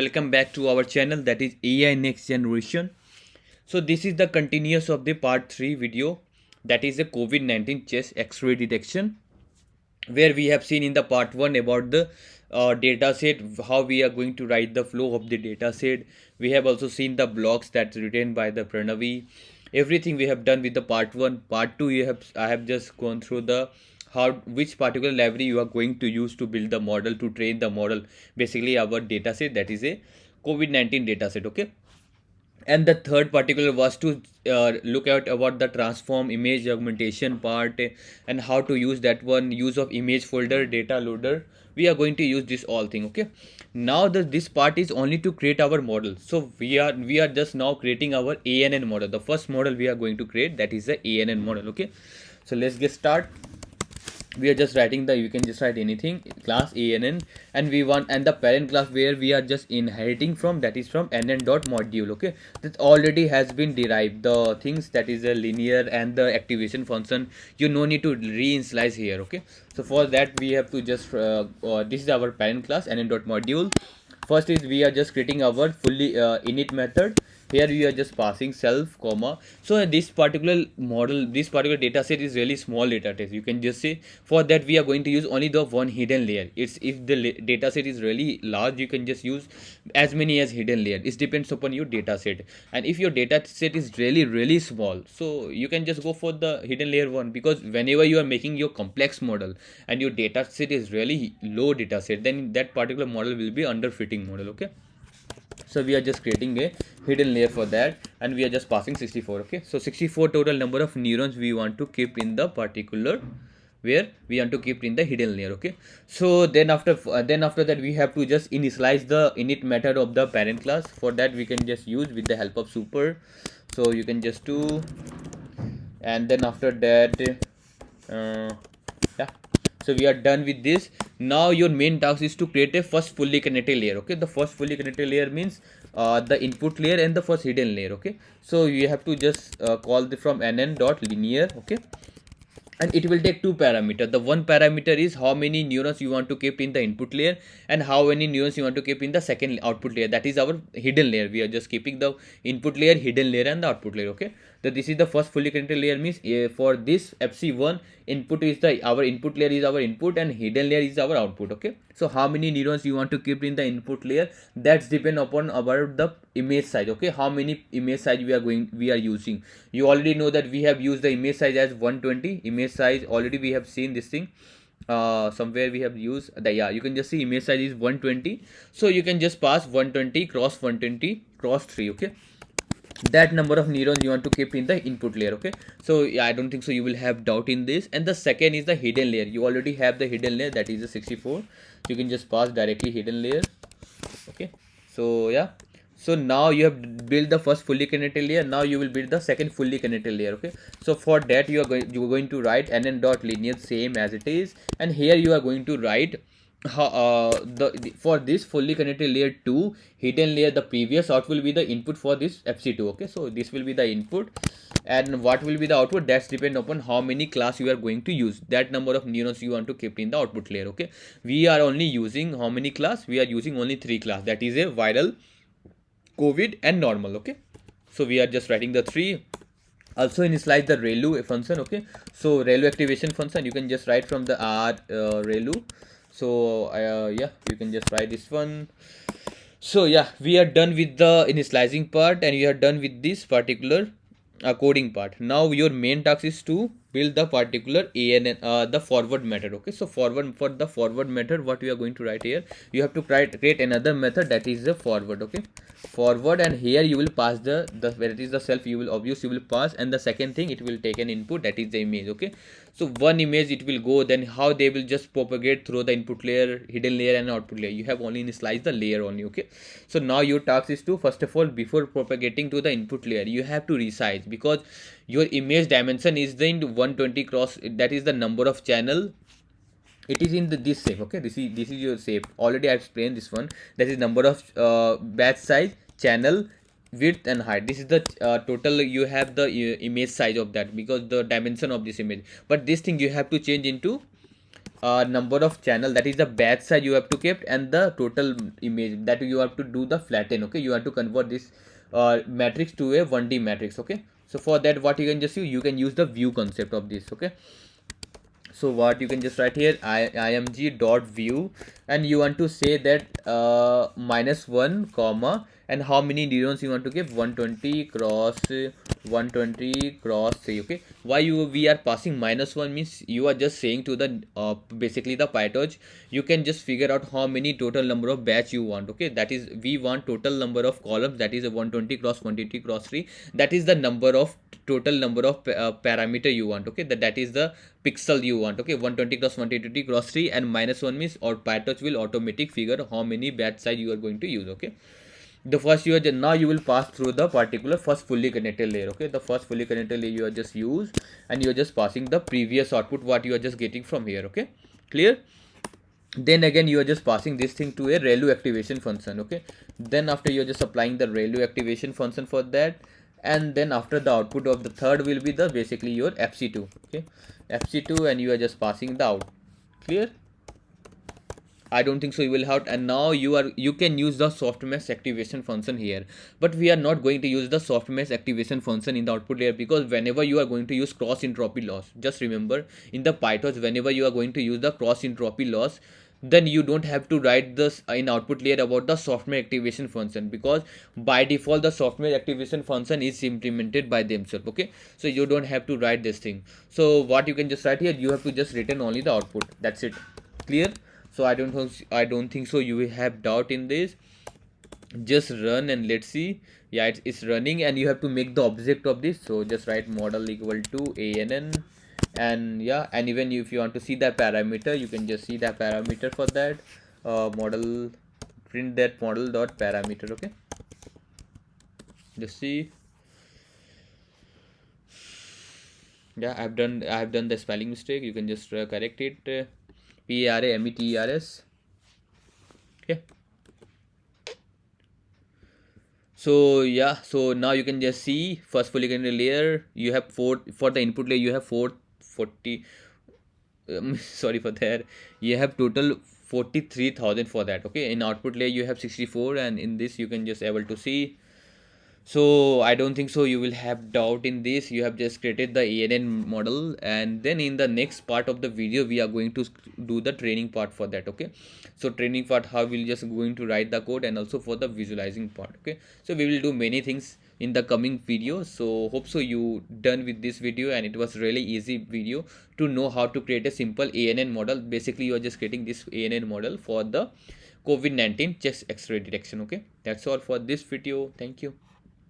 Welcome back to our channel, that is AI Next Generation. So this is the continuous of the part 3 video, that is the COVID-19 chest X-ray detection, where we have seen in the part 1 about the data set, how we are going to write the flow of the data set. We have also seen the blocks that's written by the Pranavi. Everything we have done with the part 1. Part 2, I have just gone through the how which particular library you are going to use to build the model, to train the model, basically our data set, that is a COVID-19 data set. Okay, and the third particular was to look at about the transform image augmentation part, and how to use that one, use of image folder data loader. We are going to use this all thing. Okay, now this part is only to create our model. So we are just now creating our ANN model. The first model we are going to create, that is the ANN model. Okay, so let's get start. We are just writing the, you can just write anything, class ANN, and we want, and the parent class where we are just inheriting from, that is from NN dot module. Okay, that already has been derived, the things that is a linear and the activation function. You no need to reinitialize here. Okay, so for that we have to just this is our parent class NN dot module. First is we are just creating our fully init method. Here we are just passing self comma. So this particular model, this particular data set is really small data set, you can just say. For that we are going to use only the one hidden layer. It's, if the data set is really large, you can just use as many as hidden layer. It depends upon your data set, and if your data set is really small, so you can just go for the hidden layer one, because whenever you are making your complex model and your data set is really low data set, then that particular model will be under fitting model. Okay, so we are just creating a hidden layer for that, and we are just passing 64. Okay, so 64 total number of neurons we want to keep in the particular, where we want to keep in the hidden layer. Okay, so then after that we have to just initialize the init method of the parent class. For that we can just use with the help of super. So you can just do, and then after that yeah, so we are done with this. Now your main task is to create a first fully connected layer. Okay, the first fully connected layer means the input layer and the first hidden layer. Okay, so you have to just call the from nn dot linear. Okay, and it will take two parameters. The one parameter is how many neurons you want to keep in the input layer, and how many neurons you want to keep in the second output layer, that is our hidden layer. We are just keeping the input layer, hidden layer, and the output layer. Okay, so this is the first fully connected layer, means for this fc1 input is the, our input layer is our input, and hidden layer is our output. Okay, so how many neurons you want to keep in the input layer, that's depend upon about the image size. Okay, how many image size we are using. You already know that we have used the image size as 120 image size. Already we have seen this thing somewhere we have used the, yeah, you can just see image size is 120. So you can just pass 120 cross 120 cross 3. Okay, that number of neurons you want to keep in the input layer. Okay, so yeah, I don't think so you will have doubt in this. And the second is the hidden layer. You already have the hidden layer, that is the 64. You can just pass directly hidden layer. Okay, so yeah, so now you have built the first fully connected layer. Now you will build the second fully connected layer. Okay, so for that you are going to write nn dot linear same as it is, and here you are going to write how for this fully connected layer 2 hidden layer, the previous out will be the input for this fc2. Okay, so this will be the input, and what will be the output, that's depend upon how many class you are going to use, that number of neurons you want to keep in the output layer. Okay, we are only using how many class, we are using only 3 class, that is a viral, COVID, and normal. Okay, so we are just writing the 3. Also initialize the ReLU function. Okay, so ReLU activation function, you can just write from the R ReLU. So yeah, you can just write this one. So yeah, we are done with the initializing part, and we are done with this particular coding part. Now your main task is to build the particular ANN, the forward method. Okay, so for the forward method, what we are going to write here, you have to create another method, that is the forward. Okay, forward, and here you will pass the where it is the self, you will obvious, you will pass, and the second thing, it will take an input, that is the image. Okay, so one image it will go, then how they will just propagate through the input layer, hidden layer, and output layer. You have only initialized the layer only. Okay, so now your task is to, first of all, before propagating to the input layer, you have to resize, because your image dimension is the 120 cross, that is the number of channel, it is in this shape. Okay, this is your shape. Already I explained this one, that is number of batch size, channel width, and height. This is the total, you have the image size of that, because the dimension of this image. But this thing you have to change into number of channel, that is the batch size you have to keep, and the total image that you have to do the flatten. Okay, you have to convert this matrix to a 1D matrix. Okay, so for that, what you can just use, you can use the view concept of this. Okay, so what you can just write here, img dot view, and you want to say that -1 comma, and how many neurons you want to give, 120 cross 120 cross 3. Okay, why we are passing -1 means you are just saying to the basically the PyTorch, you can just figure out how many total number of batch you want. Okay, that is, we want total number of columns, that is a 120 cross 120 cross 3, that is the number of total number of parameter you want. Okay, that is the pixel you want. Okay, 120 cross 120 cross 3, and -1 means, or PyTorch will automatic figure how many batch size you are going to use. Okay, the first you are now you will pass through the particular first fully connected layer. Okay, the first fully connected layer you are just use, and you are just passing the previous output what you are just getting from here. Okay, clear? Then again you are just passing this thing to a ReLU activation function. Okay, then after you are just applying the ReLU activation function for that, and then after the output of the third will be the basically your FC2. Okay, FC2, and you are just passing the out. Clear? I don't think so you will have, and now you can use the softmax activation function here, but we are not going to use the softmax activation function in the output layer, because whenever you are going to use cross entropy loss, just remember in the PyTorch, whenever you are going to use the cross entropy loss, then you don't have to write this in output layer about the softmax activation function, because by default the softmax activation function is implemented by themselves. Okay, so you don't have to write this thing. So what you can just write here, you have to just return only the output, that's it. Clear? So I don't think so you will have doubt in this. Just run and let's see. Yeah, it's running, and you have to make the object of this. So just write model equal to ANN, and yeah, and even if you want to see that parameter, you can just see that parameter for that model, print that model dot parameter. Okay, just see. Yeah, I have done the spelling mistake. You can just correct it. PARAMETERS. Okay, so yeah, so now you can just see first fully connected layer, you have four. For the input layer you have 440, sorry for that, you have total 43,000 for that. Okay, in output layer you have 64, and in this you can just able to see. So I don't think so you will have doubt in this. You have just created the ANN model, and then in the next part of the video we are going to do the training part for that. Okay, so training part, how we'll just going to write the code, and also for the visualizing part. Okay, so we will do many things in the coming video. So hope so you done with this video, and it was really easy video to know how to create a simple ANN model. Basically you are just creating this ANN model for the COVID-19 chest X-ray detection. Okay, that's all for this video. Thank you.